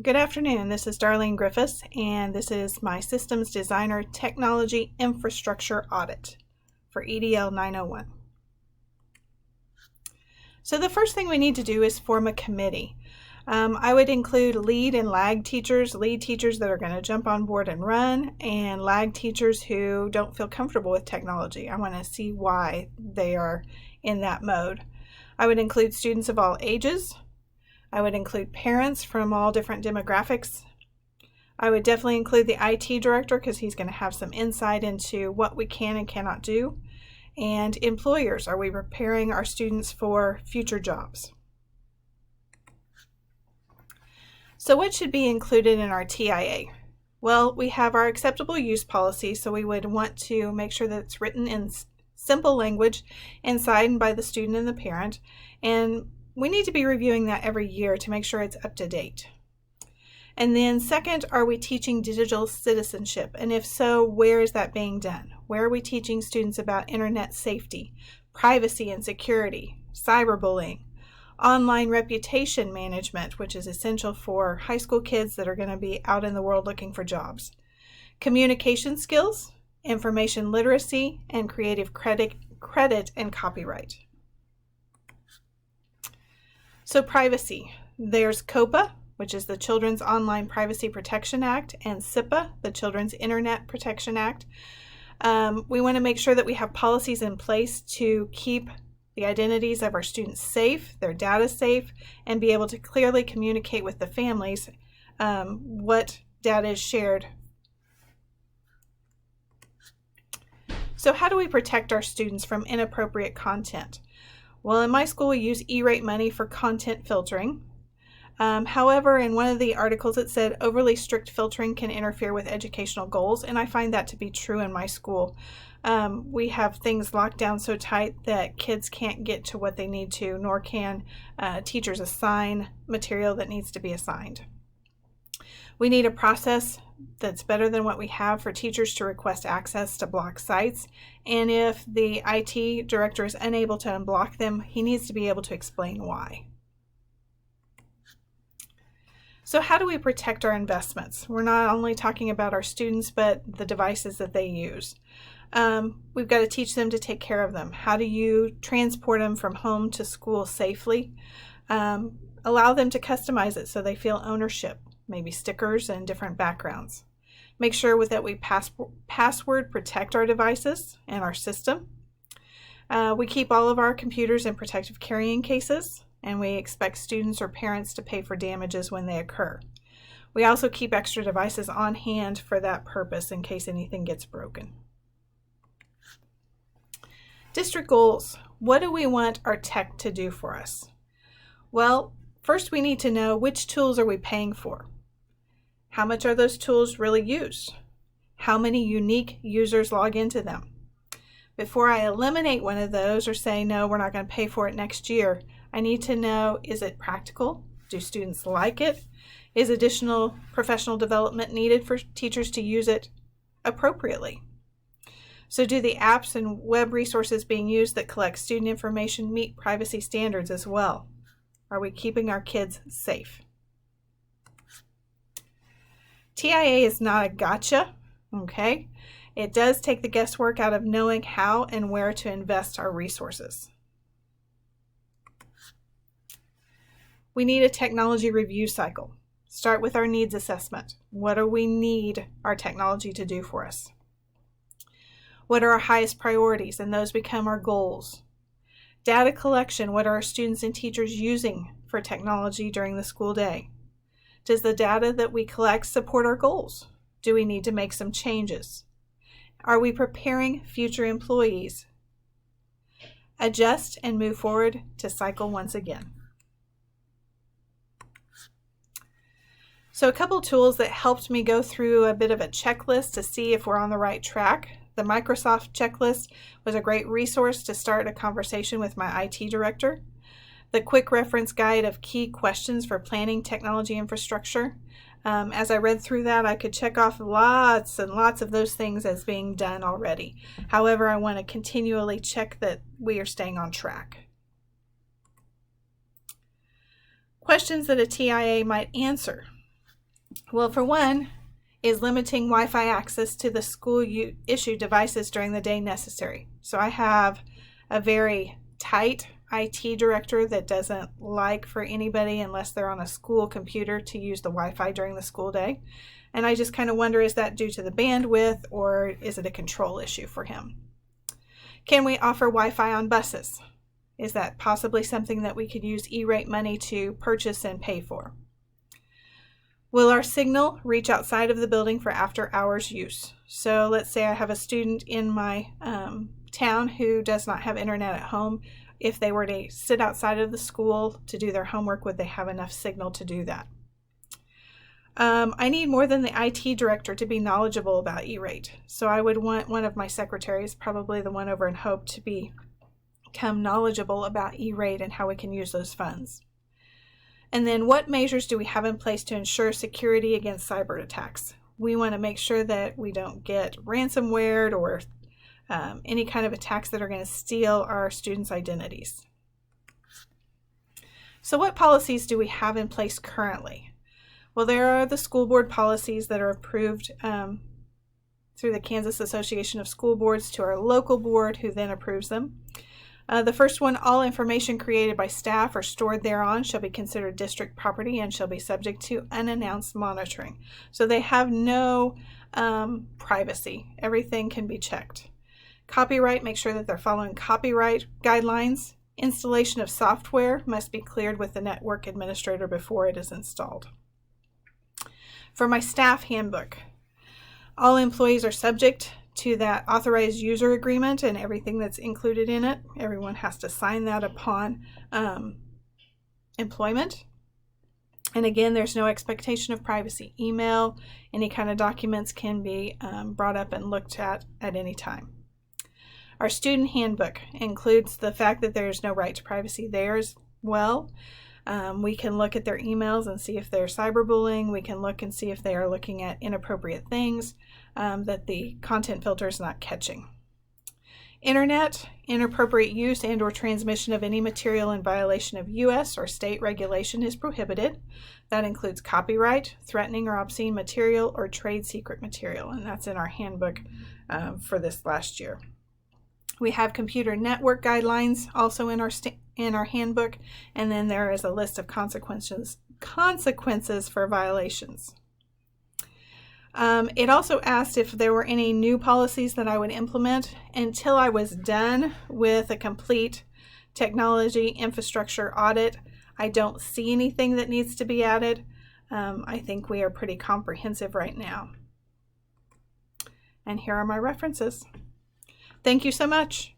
Good afternoon. This is Darlene Griffiths, and this is my Systems Designer Technology Infrastructure Audit for EDL 901. So the first thing we need to do is form a committee. I would include lead and lag teachers, lead teachers that are going to jump on board and run, and lag teachers who don't feel comfortable with technology. I want to see why they are in that mode. I would include students of all ages. I would include parents from all different demographics. I would definitely include the IT director because he's going to have some insight into what we can and cannot do. And employers, are we preparing our students for future jobs? So what should be included in our TIA? Well, we have our acceptable use policy, so we would want to make sure that it's written in simple language and signed by the student and the parent. And we need to be reviewing that every year to make sure it's up to date. And then second, are we teaching digital citizenship? And if so, where is that being done? Where are we teaching students about internet safety, privacy and security, cyberbullying, online reputation management, which is essential for high school kids that are going to be out in the world looking for jobs, communication skills, information literacy, and creative credit and copyright. So privacy, there's COPA, which is the Children's Online Privacy Protection Act, and CIPA, the Children's Internet Protection Act. We want to make sure that we have policies in place to keep the identities of our students safe, their data safe, and be able to clearly communicate with the families what data is shared. So how do we protect our students from inappropriate content? Well, in my school, we use E-rate money for content filtering. However, in one of the articles, it said overly strict filtering can interfere with educational goals, and I find that to be true in my school. We have things locked down so tight that kids can't get to what they need to, nor can teachers assign material that needs to be assigned. We need a process that's better than what we have for teachers to request access to block sites. And if the IT director is unable to unblock them, he needs to be able to explain why. So how do we protect our investments? We're not only talking about our students, but the devices that they use. We've got to teach them to take care of them. How do you transport them from home to school safely? Allow them to customize it so they feel ownership. Maybe stickers and different backgrounds. Make sure that we password protect our devices and our system. We keep all of our computers in protective carrying cases, and we expect students or parents to pay for damages when they occur. We also keep extra devices on hand for that purpose in case anything gets broken. District goals. What do we want our tech to do for us? Well, first we need to know which tools are we paying for. How much are those tools really used? How many unique users log into them? Before I eliminate one of those or say, no, we're not going to pay for it next year, I need to know, is it practical? Do students like it? Is additional professional development needed for teachers to use it appropriately? So do the apps and web resources being used that collect student information meet privacy standards as well? Are we keeping our kids safe? TIA is not a gotcha, okay? It does take the guesswork out of knowing how and where to invest our resources. We need a technology review cycle. Start with our needs assessment. What do we need our technology to do for us? What are our highest priorities? And those become our goals. Data collection. What are our students and teachers using for technology during the school day? Does the data that we collect support our goals? Do we need to make some changes? Are we preparing future employees? Adjust and move forward to cycle once again. So a couple tools that helped me go through a bit of a checklist to see if we're on the right track. The Microsoft checklist was a great resource to start a conversation with my IT director. The quick reference guide of key questions for planning technology infrastructure. As I read through that, I could check off lots and lots of those things as being done already. However, I want to continually check that we are staying on track. Questions that a TIA might answer. Well, for one, is limiting Wi-Fi access to the school issue devices during the day necessary. So I have a very tight IT director that doesn't like for anybody, unless they're on a school computer, to use the Wi-Fi during the school day. And I just kind of wonder, is that due to the bandwidth, or is it a control issue for him? Can we offer Wi-Fi on buses? Is that possibly something that we could use E-rate money to purchase and pay for? Will our signal reach outside of the building for after hours use? So let's say I have a student in my town who does not have internet at home. If they were to sit outside of the school to do their homework, would they have enough signal to do that? I need more than the IT director to be knowledgeable about E-rate. So I would want one of my secretaries, probably the one over in Hope, to become knowledgeable about E-rate and how we can use those funds. And then what measures do we have in place to ensure security against cyber attacks? We want to make sure that we don't get ransomware or any kind of attacks that are going to steal our students' identities. So what policies do we have in place currently? Well, there are the school board policies that are approved through the Kansas Association of School Boards to our local board, who then approves them. The first one, all information created by staff or stored thereon shall be considered district property and shall be subject to unannounced monitoring. So they have no privacy. Everything can be checked. Copyright, make sure that they're following copyright guidelines. Installation of software must be cleared with the network administrator before it is installed. For my staff handbook, all employees are subject to that authorized user agreement and everything that's included in it. Everyone has to sign that upon employment. And again, there's no expectation of privacy. Email, any kind of documents can be brought up and looked at any time. Our student handbook includes the fact that there's no right to privacy there as well. We can look at their emails and see if they're cyberbullying. We can look and see if they are looking at inappropriate things that the content filter is not catching. Internet, inappropriate use and or transmission of any material in violation of U.S. or state regulation is prohibited. That includes copyright, threatening or obscene material, or trade secret material, and that's in our handbook for this last year. We have computer network guidelines also in our handbook, and then there is a list of consequences for violations. It also asked if there were any new policies that I would implement. Until I was done with a complete technology infrastructure audit, I don't see anything that needs to be added. I think we are pretty comprehensive right now. And here are my references. Thank you so much.